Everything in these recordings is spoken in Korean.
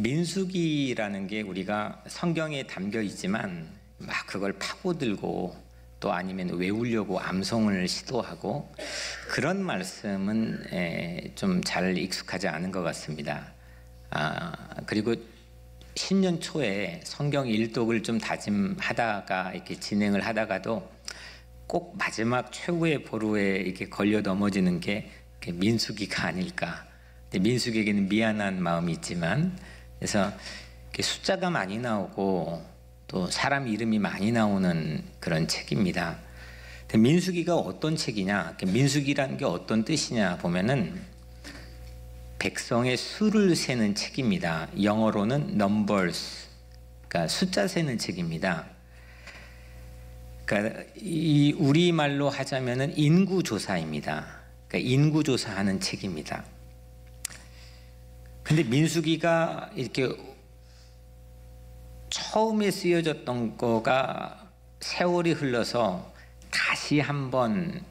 민수기라는 게 우리가 성경에 담겨 있지만 막 그걸 파고들고 또 아니면 외우려고 암송을 시도하고 그런 말씀은 좀 잘 익숙하지 않은 것 같습니다. 그리고 신년 초에 성경 일독을 좀 다짐하다가 이렇게 진행을 하다가도 꼭 마지막 최후의 보루에 이렇게 걸려 넘어지는 게 민수기가 아닐까. 민수기에게는 미안한 마음이 있지만, 그래서 숫자가 많이 나오고 또 사람 이름이 많이 나오는 그런 책입니다. 민수기가 어떤 책이냐? 민수기라는 게 어떤 뜻이냐 보면은 백성의 수를 세는 책입니다. 영어로는 numbers, 그러니까 숫자 세는 책입니다. 그러니까 이 우리말로 하자면은 인구조사입니다. 그러니까 인구조사하는 책입니다. 근데 민수기가 이렇게 처음에 쓰여졌던 거가 세월이 흘러서 다시 한번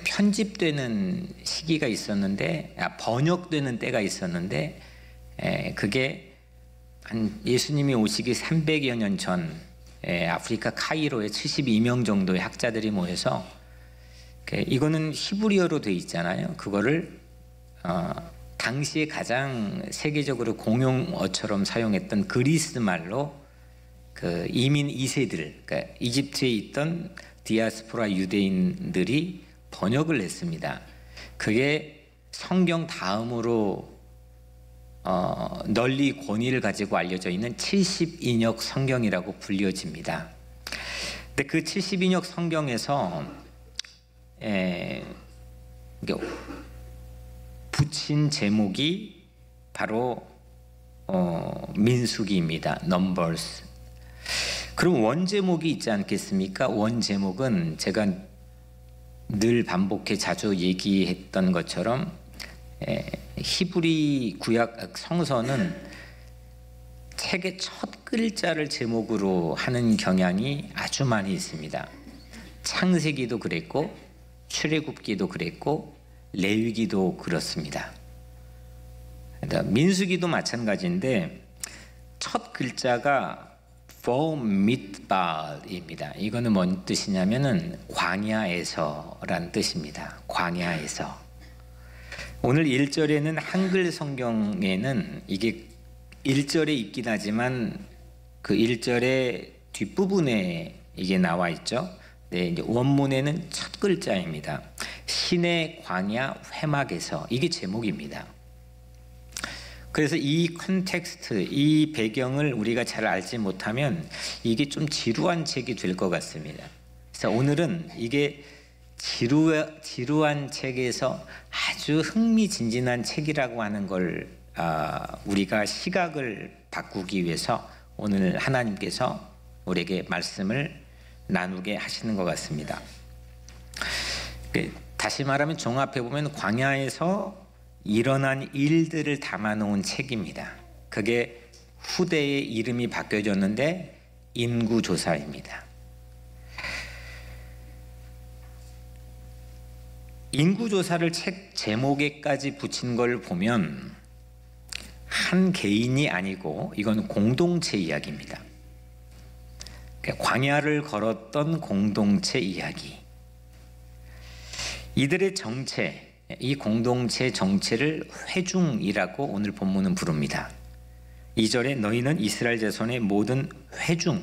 편집되는 시기가 있었는데, 번역되는 때가 있었는데, 그게 한 예수님이 오시기 300여 년 전 아프리카 카이로에 72명 정도의 학자들이 모여서, 이거는 히브리어로 돼 있잖아요. 그거를 당시에 가장 세계적으로 공용어처럼 사용했던 그리스 말로 그 이민 2세들, 그러니까 이집트에 있던 디아스포라 유대인들이 번역을 했습니다. 그게 성경 다음으로 널리 권위를 가지고 알려져 있는 72역 성경이라고 불려집니다. 근데 그 72역 성경에서 붙인 제목이 바로 민수기입니다. Numbers. 그럼 원제목이 있지 않겠습니까? 원제목은 제가 늘 반복해 자주 얘기했던 것처럼 히브리 구약 성서는 책의 첫 글자를 제목으로 하는 경향이 아주 많이 있습니다. 창세기도 그랬고 출애굽기도 그랬고 레위기도 그렇습니다. 민수기도 마찬가지인데 첫 글자가 보미드발입니다. 이거는 뭔 뜻이냐면은 광야에서란 뜻입니다. 광야에서. 오늘 1절에는 한글 성경에는 이게 1절에 있긴 하지만 그 1절의 뒷부분에 이게 나와 있죠. 네, 이제 원문에는 첫 글자입니다. 신의 광야 회막에서, 이게 제목입니다. 그래서 이 컨텍스트, 이 배경을 우리가 잘 알지 못하면 이게 좀 지루한 책이 될 것 같습니다. 그래서 오늘은 이게 지루한 책에서 아주 흥미진진한 책이라고 하는 걸 우리가 시각을 바꾸기 위해서 오늘 하나님께서 우리에게 말씀을 나누게 하시는 것 같습니다. 다시 말하면 종합해 보면 광야에서 일어난 일들을 담아놓은 책입니다. 그게 후대에 이름이 바뀌어졌는데 인구조사입니다. 인구조사를 책 제목에까지 붙인 걸 보면 한 개인이 아니고 이건 공동체 이야기입니다. 광야를 걸었던 공동체 이야기. 이들의 정체, 이 공동체 정체를 회중이라고 오늘 본문은 부릅니다. 2절에 너희는 이스라엘 자손의 모든 회중,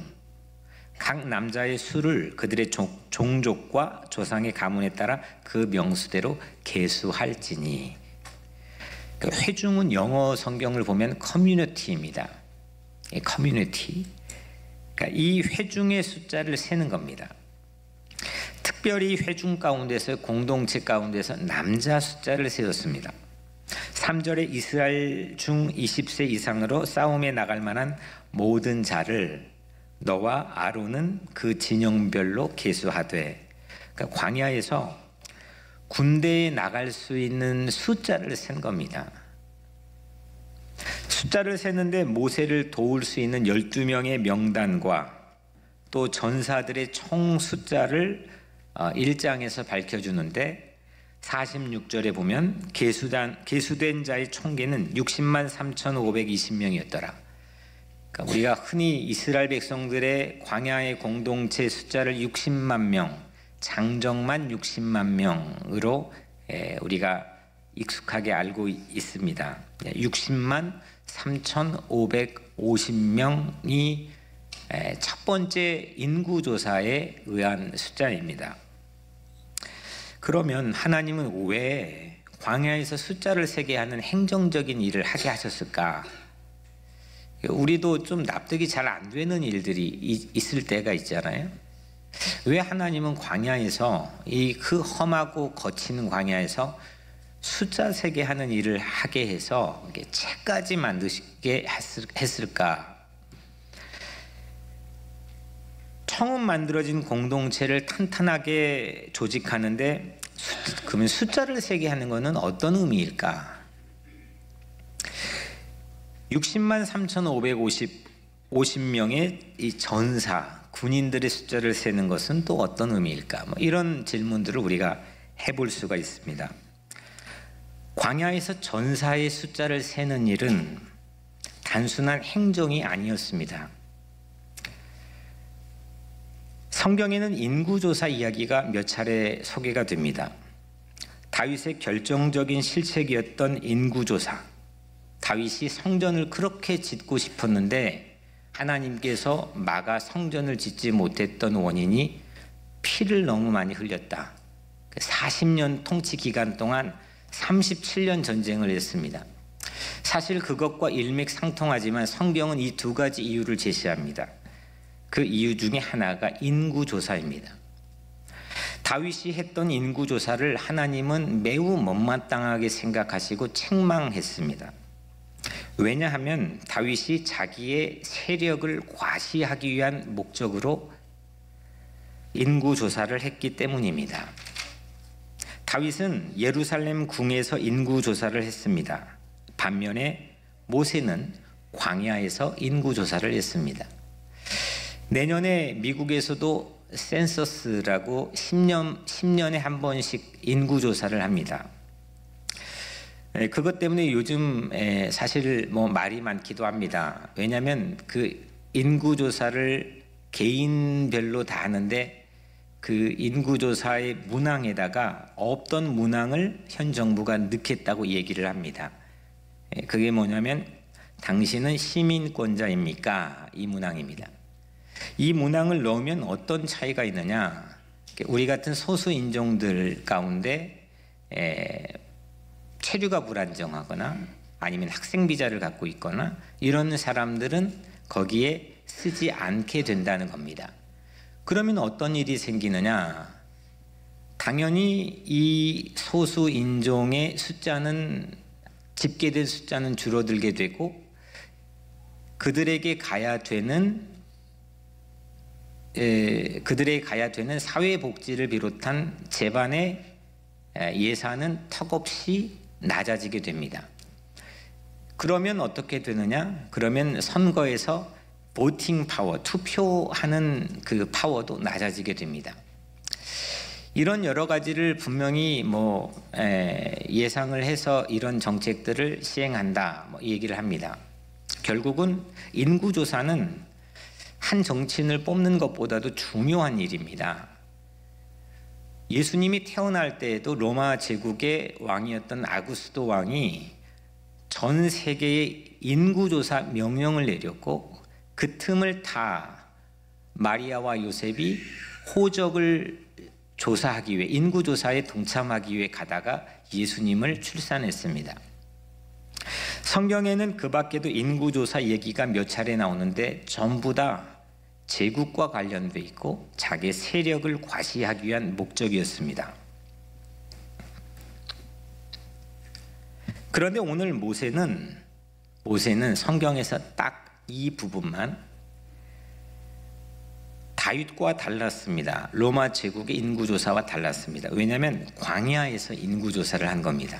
각 남자의 수를 그들의 종족과 조상의 가문에 따라 그 명수대로 계수할지니. 회중은 영어 성경을 보면 커뮤니티입니다. 커뮤니티. 그러니까 이 회중의 숫자를 세는 겁니다. 특별히 회중 가운데서, 공동체 가운데서 남자 숫자를 세웠습니다. 3절에 이스라엘 중 20세 이상으로 싸움에 나갈 만한 모든 자를 너와 아론은 그 진영별로 계수하되. 그러니까 광야에서 군대에 나갈 수 있는 숫자를 센 겁니다. 숫자를 세는데 모세를 도울 수 있는 12명의 명단과 또 전사들의 총 숫자를 1장에서 밝혀주는데 46절에 보면 계수된 자의 총계는 60만 3,520명이었더라. 그러니까 우리가 흔히 이스라엘 백성들의 광야의 공동체 숫자를 60만 명, 장정만 60만 명으로 우리가 익숙하게 알고 있습니다. 60만 3,550명이 첫 번째 인구조사에 의한 숫자입니다. 그러면 하나님은 왜 광야에서 숫자를 세게 하는 행정적인 일을 하게 하셨을까? 우리도 좀 납득이 잘 안 되는 일들이 있을 때가 있잖아요. 왜 하나님은 광야에서 이 그 험하고 거친 광야에서 숫자 세게 하는 일을 하게 해서 책까지 만드시게 했을까? 처음 만들어진 공동체를 탄탄하게 조직하는데 그러면 숫자를 세게 하는 것은 어떤 의미일까? 60만 3,550명의 이 전사, 군인들의 숫자를 세는 것은 또 어떤 의미일까? 이런 질문들을 우리가 해볼 수가 있습니다. 광야에서 전사의 숫자를 세는 일은 단순한 행정이 아니었습니다. 성경에는 인구조사 이야기가 몇 차례 소개가 됩니다. 다윗의 결정적인 실책이었던 인구조사. 다윗이 성전을 그렇게 짓고 싶었는데 하나님께서 막아 성전을 짓지 못했던 원인이 피를 너무 많이 흘렸다. 40년 통치 기간 동안 37년 전쟁을 했습니다. 사실 그것과 일맥상통하지만 성경은 이 두 가지 이유를 제시합니다. 그 이유 중에 하나가 인구조사입니다. 다윗이 했던 인구조사를 하나님은 매우 못마땅하게 생각하시고 책망했습니다. 왜냐하면 다윗이 자기의 세력을 과시하기 위한 목적으로 인구조사를 했기 때문입니다. 다윗은 예루살렘 궁에서 인구조사를 했습니다. 반면에 모세는 광야에서 인구조사를 했습니다. 내년에 미국에서도 센서스라고 10년에 한 번씩 인구조사를 합니다. 그것 때문에 요즘 사실 말이 많기도 합니다. 왜냐하면 그 인구조사를 개인별로 다 하는데 그 인구조사의 문항에다가 없던 문항을 현 정부가 넣겠다고 얘기를 합니다. 그게 뭐냐면 당신은 시민권자입니까? 이 문항입니다. 이 문항을 넣으면 어떤 차이가 있느냐? 우리 같은 소수 인종들 가운데 체류가 불안정하거나 아니면 학생 비자를 갖고 있거나 이런 사람들은 거기에 쓰지 않게 된다는 겁니다. 그러면 어떤 일이 생기느냐? 당연히 이 소수 인종의 숫자는 집계된 숫자는 줄어들게 되고 그들에게 가야 되는 사회복지를 비롯한 재반의 예산은 턱없이 낮아지게 됩니다. 그러면 어떻게 되느냐? 그러면 선거에서 보팅 파워, 투표하는 그 파워도 낮아지게 됩니다. 이런 여러 가지를 분명히 예상을 해서 이런 정책들을 시행한다 얘기를 합니다. 결국은 인구조사는 한 정치인을 뽑는 것보다도 중요한 일입니다. 예수님이 태어날 때에도 로마 제국의 왕이었던 아구스도 왕이 전 세계에 인구조사 명령을 내렸고 그 틈을 타 마리아와 요셉이 호적을 조사하기 위해 인구조사에 동참하기 위해 가다가 예수님을 출산했습니다. 성경에는 그 밖에도 인구조사 얘기가 몇 차례 나오는데 전부 다 제국과 관련돼 있고 자기의 세력을 과시하기 위한 목적이었습니다. 그런데 오늘 모세는 성경에서 딱 이 부분만 다윗과 달랐습니다. 로마 제국의 인구조사와 달랐습니다. 왜냐하면 광야에서 인구조사를 한 겁니다.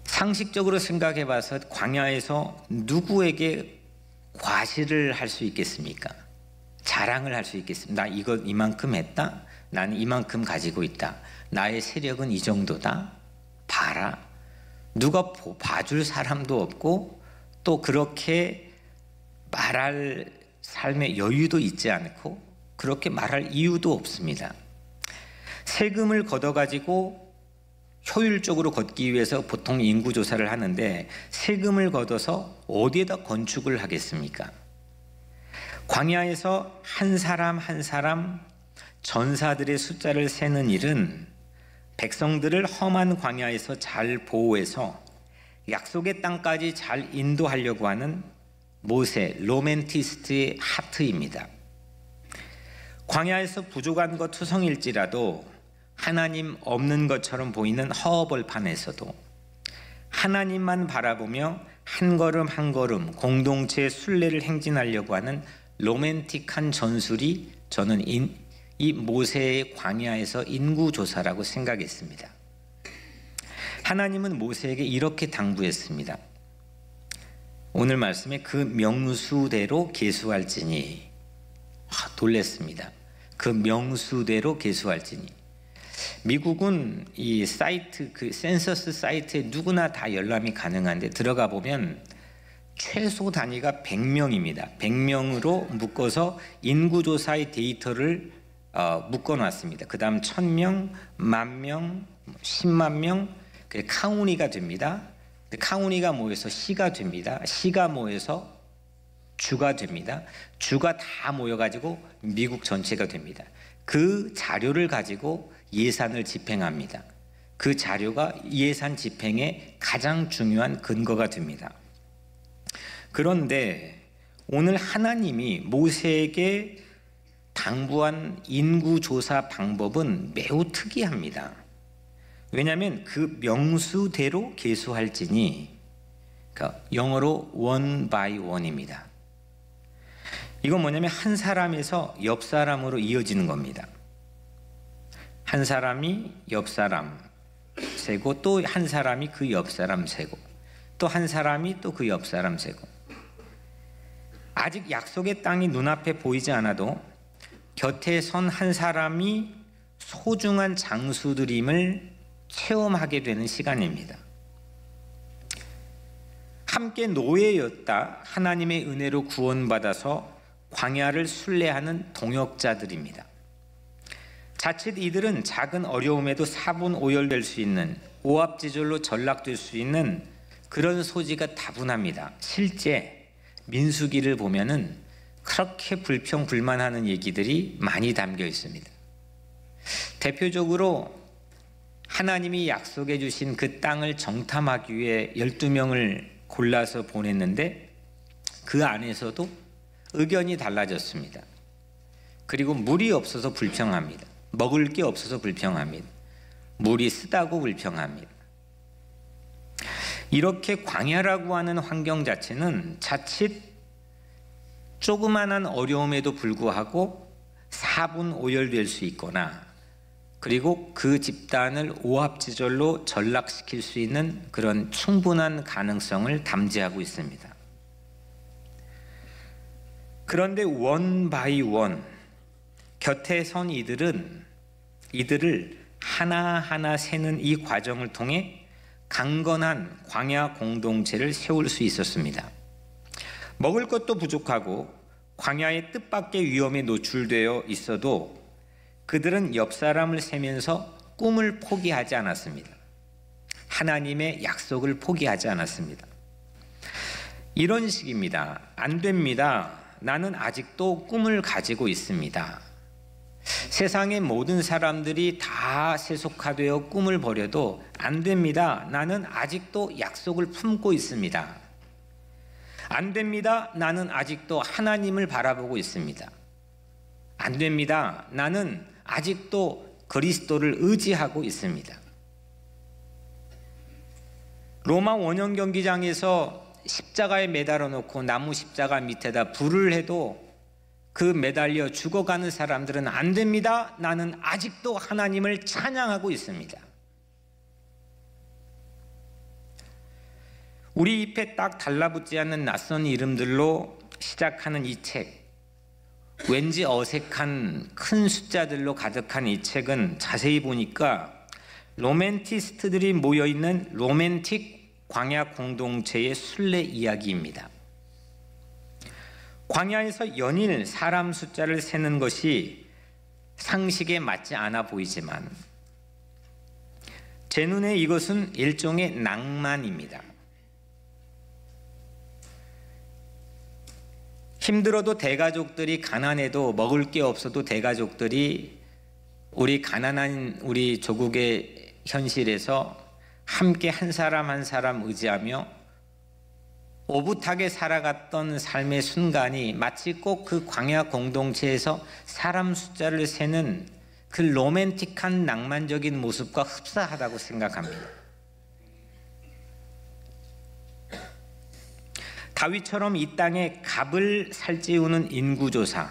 상식적으로 생각해 봐서 광야에서 누구에게 과시를 할 수 있겠습니까? 자랑을 할 수 있겠습니까? 나 이거 이만큼 했다? 나는 이만큼 가지고 있다. 나의 세력은 이 정도다. 봐라. 누가 봐줄 사람도 없고 또 그렇게 말할 삶의 여유도 있지 않고 그렇게 말할 이유도 없습니다. 세금을 걷어가지고 효율적으로 걷기 위해서 보통 인구조사를 하는데 세금을 걷어서 어디에다 건축을 하겠습니까? 광야에서 한 사람 한 사람 전사들의 숫자를 세는 일은 백성들을 험한 광야에서 잘 보호해서 약속의 땅까지 잘 인도하려고 하는 모세, 로맨티스트의 하트입니다. 광야에서 부족한 것 투성일지라도 하나님 없는 것처럼 보이는 허허벌판에서도 하나님만 바라보며 한 걸음 한 걸음 공동체의 순례를 행진하려고 하는 로맨틱한 전술이 저는 이 모세의 광야에서 인구조사라고 생각했습니다. 하나님은 모세에게 이렇게 당부했습니다. 오늘 말씀에 그 명수대로 계수할지니, 놀랬습니다. 그 명수대로 계수할지니. 미국은 이 사이트, 그 센서스 사이트에 누구나 다 열람이 가능한데 들어가 보면 최소 단위가 100명입니다. 100명으로 묶어서 인구조사의 데이터를 묶어놨습니다. 그 다음 1000명, 10,000명, 10만 명, 카운티가 됩니다. 카운티가 모여서 시가 됩니다. 시가 모여서 주가 됩니다. 주가 다 모여가지고 미국 전체가 됩니다. 그 자료를 가지고 예산을 집행합니다. 그 자료가 예산 집행의 가장 중요한 근거가 됩니다. 그런데 오늘 하나님이 모세에게 당부한 인구조사 방법은 매우 특이합니다. 왜냐하면 그 명수대로 계수할지니, 그러니까 영어로 one by one입니다. 이건 뭐냐면 한 사람에서 옆 사람으로 이어지는 겁니다. 한 사람이 옆 사람 세고 또 한 사람이 그 옆 사람 세고 또 한 사람이 또 그 옆 사람 세고, 아직 약속의 땅이 눈앞에 보이지 않아도 곁에 선 한 사람이 소중한 장수들임을 체험하게 되는 시간입니다. 함께 노예였다 하나님의 은혜로 구원받아서 광야를 순례하는 동역자들입니다. 자칫 이들은 작은 어려움에도 사분오열될 수 있는, 오합지졸로 전락될 수 있는 그런 소지가 다분합니다. 실제 민수기를 보면은 그렇게 불평불만하는 얘기들이 많이 담겨 있습니다. 대표적으로 하나님이 약속해 주신 그 땅을 정탐하기 위해 12명을 골라서 보냈는데 그 안에서도 의견이 달라졌습니다. 그리고 물이 없어서 불평합니다. 먹을 게 없어서 불평합니다. 물이 쓰다고 불평합니다. 이렇게 광야라고 하는 환경 자체는 자칫 조그만한 어려움에도 불구하고 사분오열될 수 있거나, 그리고 그 집단을 오합지졸로 전락시킬 수 있는 그런 충분한 가능성을 담재하고 있습니다. 그런데 원 바이 원 곁에 선 이들을 하나하나 세는 이 과정을 통해 강건한 광야 공동체를 세울 수 있었습니다. 먹을 것도 부족하고 광야의 뜻밖의 위험에 노출되어 있어도 그들은 옆 사람을 세면서 꿈을 포기하지 않았습니다. 하나님의 약속을 포기하지 않았습니다. 이런 식입니다. 안 됩니다. 나는 아직도 꿈을 가지고 있습니다. 세상의 모든 사람들이 다 세속화되어 꿈을 버려도 안 됩니다. 나는 아직도 약속을 품고 있습니다. 안 됩니다. 나는 아직도 하나님을 바라보고 있습니다. 안 됩니다. 나는 아직도 그리스도를 의지하고 있습니다. 로마 원형 경기장에서 십자가에 매달아 놓고 나무 십자가 밑에다 불을 해도 그 매달려 죽어가는 사람들은 안 됩니다. 나는 아직도 하나님을 찬양하고 있습니다. 우리 잎에 딱 달라붙지 않는 낯선 이름들로 시작하는 이 책, 왠지 어색한 큰 숫자들로 가득한 이 책은 자세히 보니까 로맨티스트들이 모여있는 로맨틱 광야 공동체의 순례 이야기입니다. 광야에서 연일 사람 숫자를 세는 것이 상식에 맞지 않아 보이지만 제 눈에 이것은 일종의 낭만입니다. 힘들어도 대가족들이, 가난해도 먹을 게 없어도 대가족들이 우리 가난한 우리 조국의 현실에서 함께 한 사람 한 사람 의지하며 오붓하게 살아갔던 삶의 순간이 마치 꼭 그 광야 공동체에서 사람 숫자를 세는 그 로맨틱한 낭만적인 모습과 흡사하다고 생각합니다. 다윗처럼 이 땅에 갑을 살찌우는 인구조사,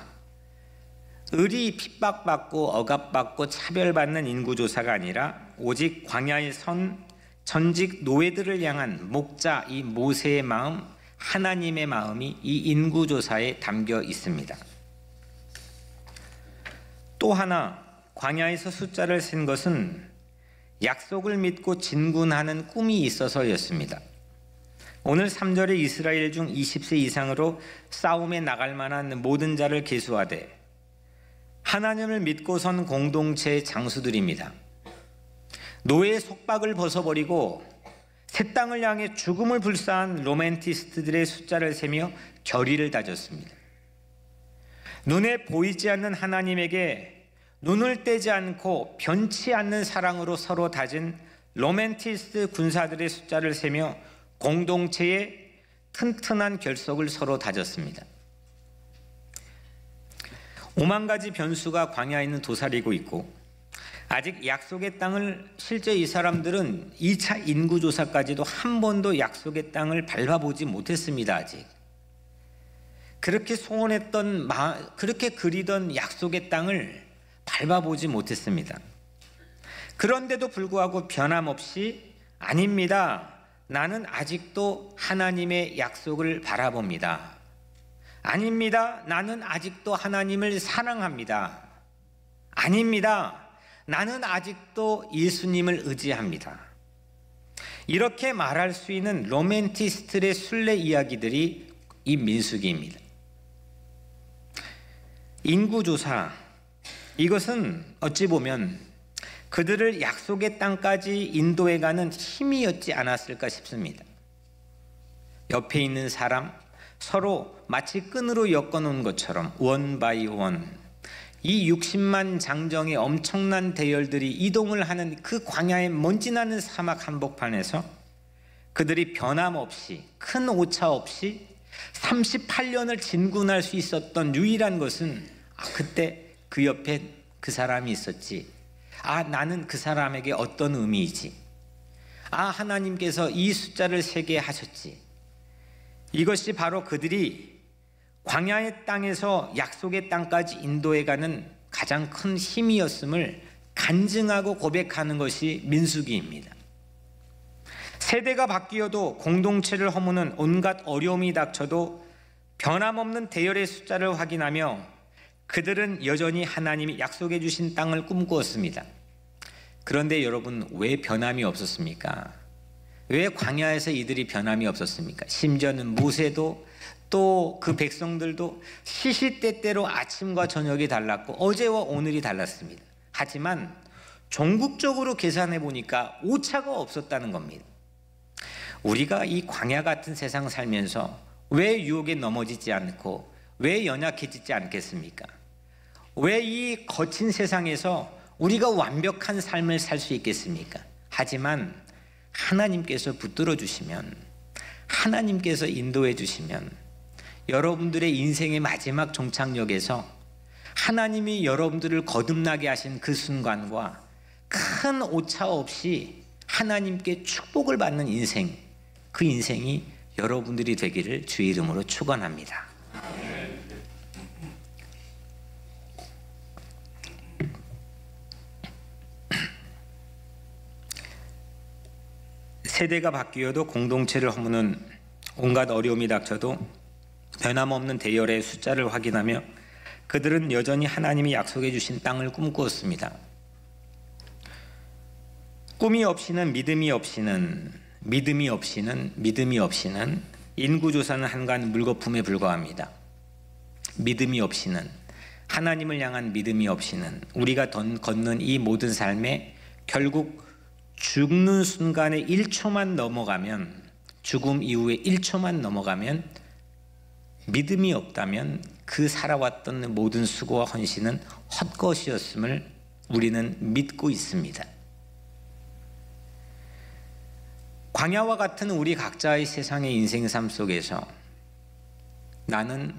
을이 핍박받고 억압받고 차별받는 인구조사가 아니라 오직 광야에 선 전직 노예들을 향한 목자 이 모세의 마음, 하나님의 마음이 이 인구조사에 담겨 있습니다. 또 하나 광야에서 숫자를 센 것은 약속을 믿고 진군하는 꿈이 있어서였습니다. 오늘 3절에 이스라엘 중 20세 이상으로 싸움에 나갈 만한 모든 자를 계수하되 하나님을 믿고 선 공동체의 장수들입니다. 노예의 속박을 벗어버리고 새 땅을 향해 죽음을 불사한 로맨티스트들의 숫자를 세며 결의를 다졌습니다. 눈에 보이지 않는 하나님에게 눈을 떼지 않고 변치 않는 사랑으로 서로 다진 로맨티스트 군사들의 숫자를 세며 공동체의 튼튼한 결속을 서로 다졌습니다. 5만 가지 변수가 광야에 있는 도사리고 있고 아직 약속의 땅을 실제 이 사람들은 2차 인구조사까지도 한 번도 약속의 땅을 밟아보지 못했습니다. 아직 그렇게 소원했던 그렇게 그리던 약속의 땅을 밟아보지 못했습니다. 그런데도 불구하고 변함없이 아닙니다. 나는 아직도 하나님의 약속을 바라봅니다. 아닙니다. 나는 아직도 하나님을 사랑합니다. 아닙니다. 나는 아직도 예수님을 의지합니다. 이렇게 말할 수 있는 로맨티스트의 순례 이야기들이 이 민수기입니다. 인구조사, 이것은 어찌 보면 그들을 약속의 땅까지 인도해가는 힘이었지 않았을까 싶습니다. 옆에 있는 사람 서로 마치 끈으로 엮어놓은 것처럼 원 바이 원, 이 60만 장정의 엄청난 대열들이 이동을 하는 그 광야의 먼지나는 사막 한복판에서 그들이 변함없이 큰 오차 없이 38년을 진군할 수 있었던 유일한 것은 그때 그 옆에 그 사람이 있었지. 나는 그 사람에게 어떤 의미이지. 하나님께서 이 숫자를 세게 하셨지. 이것이 바로 그들이 광야의 땅에서 약속의 땅까지 인도해가는 가장 큰 힘이었음을 간증하고 고백하는 것이 민수기입니다. 세대가 바뀌어도 공동체를 허무는 온갖 어려움이 닥쳐도 변함없는 대열의 숫자를 확인하며 그들은 여전히 하나님이 약속해 주신 땅을 꿈꾸었습니다. 그런데 여러분, 왜 변함이 없었습니까? 왜 광야에서 이들이 변함이 없었습니까? 심지어는 모세도 또 그 백성들도 시시때때로 아침과 저녁이 달랐고 어제와 오늘이 달랐습니다. 하지만 종국적으로 계산해 보니까 오차가 없었다는 겁니다. 우리가 이 광야 같은 세상 살면서 왜 유혹에 넘어지지 않고 왜 연약해지지 않겠습니까? 왜 이 거친 세상에서 우리가 완벽한 삶을 살 수 있겠습니까? 하지만 하나님께서 붙들어 주시면, 하나님께서 인도해 주시면 여러분들의 인생의 마지막 종착역에서 하나님이 여러분들을 거듭나게 하신 그 순간과 큰 오차 없이 하나님께 축복을 받는 인생, 그 인생이 여러분들이 되기를 주의 이름으로 축원합니다. 세대가 바뀌어도 공동체를 허무는 온갖 어려움이 닥쳐도 변함없는 대열의 숫자를 확인하며 그들은 여전히 하나님이 약속해 주신 땅을 꿈꾸었습니다. 꿈이 없이는 믿음이 없이는 인구조사는 한간 물거품에 불과합니다. 믿음이 없이는, 하나님을 향한 믿음이 없이는 우리가 걷는 이 모든 삶에 결국 죽는 순간에 1초만 넘어가면, 죽음 이후에 1초만 넘어가면, 믿음이 없다면 그 살아왔던 모든 수고와 헌신은 헛것이었음을 우리는 믿고 있습니다. 광야와 같은 우리 각자의 세상의 인생 삶 속에서 나는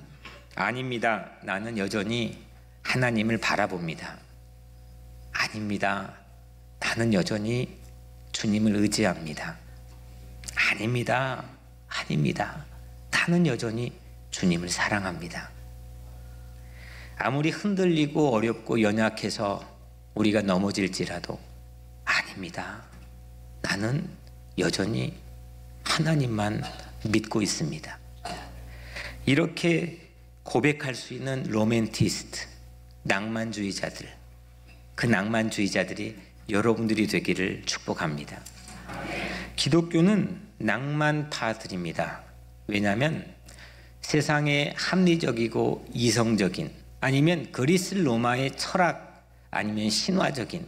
아닙니다. 나는 여전히 하나님을 바라봅니다. 아닙니다. 나는 여전히 주님을 의지합니다. 아닙니다. 나는 여전히 주님을 사랑합니다. 아무리 흔들리고 어렵고 연약해서 우리가 넘어질지라도 아닙니다. 나는 여전히 하나님만 믿고 있습니다. 이렇게 고백할 수 있는 로맨티스트, 낭만주의자들, 그 낭만주의자들이 여러분들이 되기를 축복합니다. 기독교는 낭만파들입니다. 왜냐하면 세상의 합리적이고 이성적인, 아니면 그리스 로마의 철학, 아니면 신화적인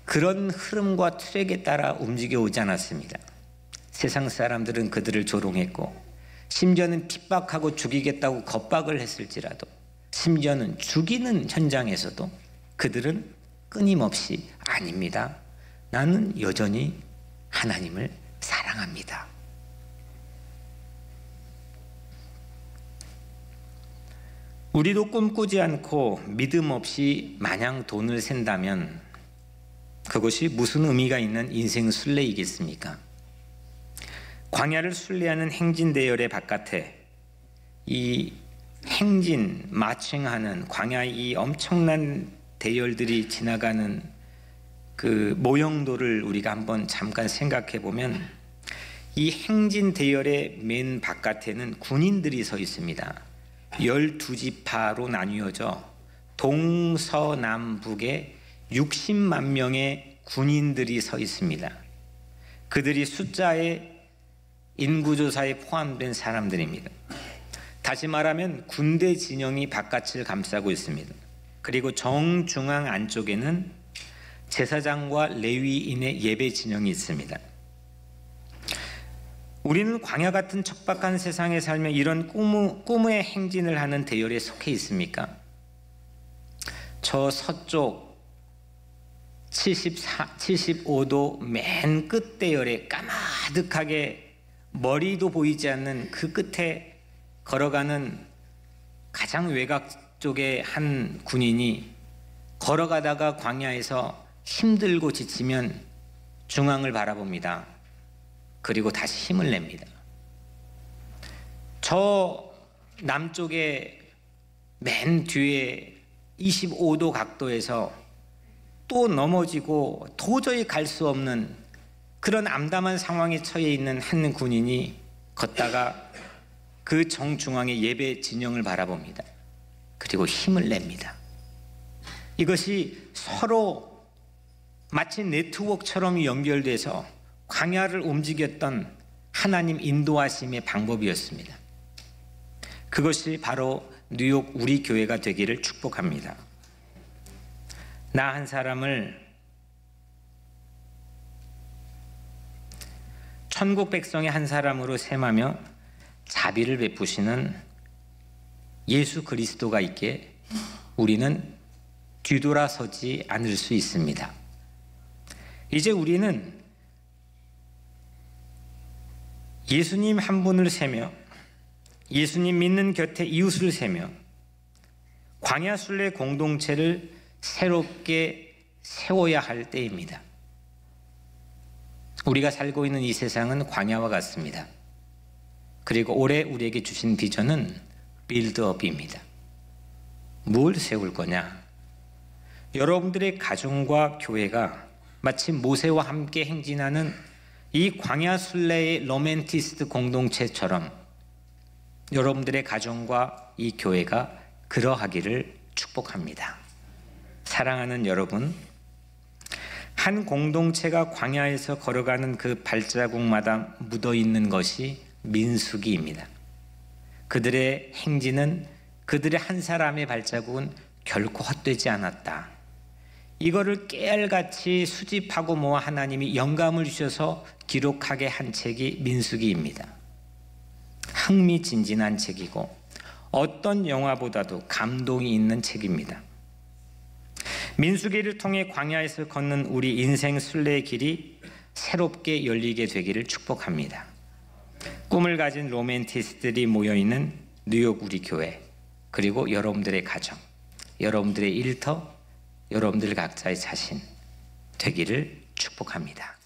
그런 흐름과 트랙에 따라 움직여 오지 않았습니다. 세상 사람들은 그들을 조롱했고, 심지어는 핍박하고 죽이겠다고 겁박을 했을지라도, 심지어는 죽이는 현장에서도 그들은 끊임없이 아닙니다. 나는 여전히 하나님을 사랑합니다. 우리도 꿈꾸지 않고 믿음 없이 마냥 돈을 샌다면 그것이 무슨 의미가 있는 인생 순례이겠습니까? 광야를 순례하는 행진 대열의 바깥에 이 행진, 마칭하는 광야의 이 엄청난 대열들이 지나가는 그 모형도를 우리가 한번 잠깐 생각해 보면, 이 행진 대열의 맨 바깥에는 군인들이 서 있습니다. 12지파로 나뉘어져 동서남북에 60만 명의 군인들이 서 있습니다. 그들이 숫자에 인구조사에 포함된 사람들입니다. 다시 말하면 군대 진영이 바깥을 감싸고 있습니다. 그리고 정중앙 안쪽에는 제사장과 레위인의 예배 진영이 있습니다. 우리는 광야 같은 척박한 세상에 살며 이런 꿈의 행진을 하는 대열에 속해 있습니까? 저 서쪽 75도 맨 끝 대열에 까마득하게 머리도 보이지 않는 그 끝에 걸어가는 가장 외곽 쪽의 한 군인이 걸어가다가 광야에서 힘들고 지치면 중앙을 바라봅니다. 그리고 다시 힘을 냅니다. 저 남쪽의 맨 뒤에 25도 각도에서 또 넘어지고 도저히 갈 수 없는 그런 암담한 상황에 처해 있는 한 군인이 걷다가 그 정중앙의 예배 진영을 바라봅니다. 그리고 힘을 냅니다. 이것이 서로 마치 네트워크처럼 연결돼서 광야를 움직였던 하나님 인도하심의 방법이었습니다. 그것이 바로 뉴욕 우리 교회가 되기를 축복합니다. 나 한 사람을 천국 백성의 한 사람으로 셈하며 자비를 베푸시는 예수 그리스도가 있기에 우리는 뒤돌아서지 않을 수 있습니다. 이제 우리는 예수님 한 분을 세며 예수님 믿는 곁에 이웃을 세며 광야 순례 공동체를 새롭게 세워야 할 때입니다. 우리가 살고 있는 이 세상은 광야와 같습니다. 그리고 올해 우리에게 주신 비전은 빌드업입니다. 뭘 세울 거냐? 여러분들의 가정과 교회가 마치 모세와 함께 행진하는 이 광야 순례의 로맨티스트 공동체처럼 여러분들의 가정과 이 교회가 그러하기를 축복합니다. 사랑하는 여러분, 한 공동체가 광야에서 걸어가는 그 발자국마다 묻어있는 것이 민수기입니다. 그들의 행진은, 그들의 한 사람의 발자국은 결코 헛되지 않았다. 이거를 깨알같이 수집하고 모아 하나님이 영감을 주셔서 기록하게 한 책이 민수기입니다. 흥미진진한 책이고 어떤 영화보다도 감동이 있는 책입니다. 민수기를 통해 광야에서 걷는 우리 인생 순례의 길이 새롭게 열리게 되기를 축복합니다. 꿈을 가진 로맨티스트들이 모여있는 뉴욕 우리 교회, 그리고 여러분들의 가정, 여러분들의 일터, 여러분들 각자의 자신 되기를 축복합니다.